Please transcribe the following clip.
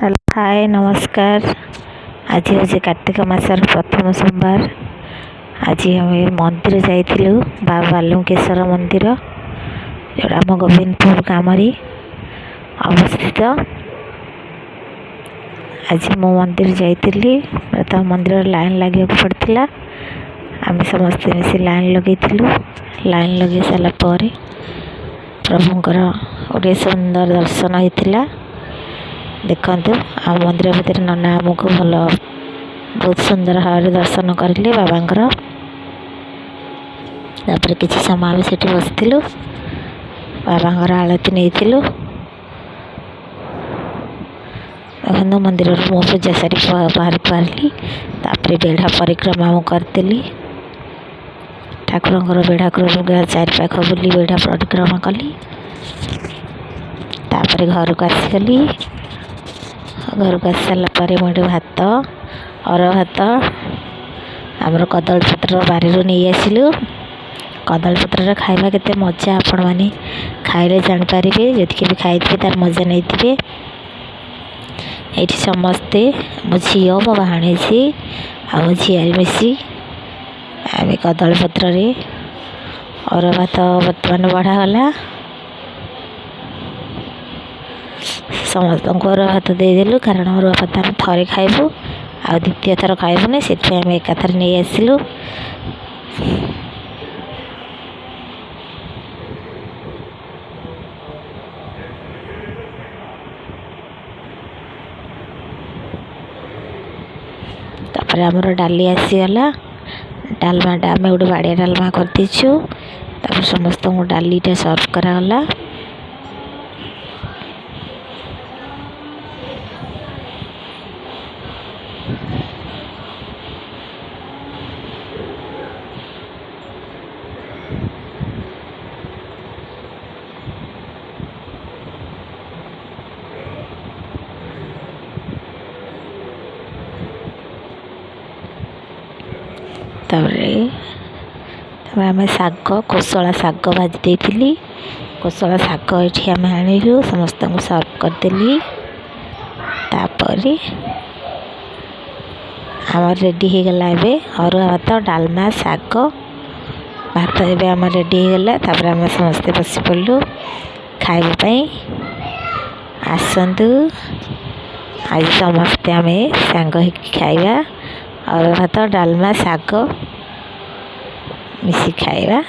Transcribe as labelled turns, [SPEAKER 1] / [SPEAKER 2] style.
[SPEAKER 1] Hello hi नमस्कार। आज हूँ कार्तिक मासर प्रथम सोमवार। आज आम मंदिर जाइलु बाबा बालुकेश्वर मंदिर जो आम गोविंदपुर ग्रामरी अवस्थित। आज मो मंदिर जाइली तो मंदिर लाइन लगे पड़ता। आम समस्ते मिसी लाइन लगे लाइन लगे सारापर प्रभुंर गोटे सुंदर दर्शन होता। देखु आ मंदिर भितर नना आमको भल बहुत सुंदर भाव दर्शन करें बाबांकर। तापर किसी समय से बसलु बाबांकर आलती नहीं देखो मंदिर मो पूजा सारी बाहर बाहरी। तापर बेढ़ा परिक्रमा करती ठाकुर बेढ़ा चारिपाख बुली बेढ़ा परिक्रमा कली। तापर घर को आसीगली। घर को आसी सारापर मुझे भात अर भात आमर कदलीपत्र बारी नहीं आसलु। कदलीपत्र खाइबा केते मजा आपण मैंने खाइले जानीपारे जी भी खाई तार मजा नहीं थे। ये समस्ते मो झी मो भाणी आ झीआरी मिसी आम कदलीपत्र अर भात बर्तमान बढ़ागला। समस्त अरुआ भात देदेलु कारण अरुआ भात आम थे खाइबू आ द्वितीय थर खाइबूनी से आम एकाथर नहीं आसलु। तापर आमर डाली आसीगला। डालमाटा आम गोटे बाड़िया डालमा कर दीचु। तापर समस्त डालीटा सर्व करागला। आम शाग कोशला शाग भाजी देती। कोशला शाग ये आम आणलु समस्त को सर्व करदेली। तापर आम रेडी हो गला। अरुआ भात डालमा शाग भात ए आम रेडी हो गला। तापर आम समस्ते बस पड़ू खाइबापी। आसतु आज समस्ते आम सांग खाइबा। अरुआ भात डालमा शाग मिसी खाइबा।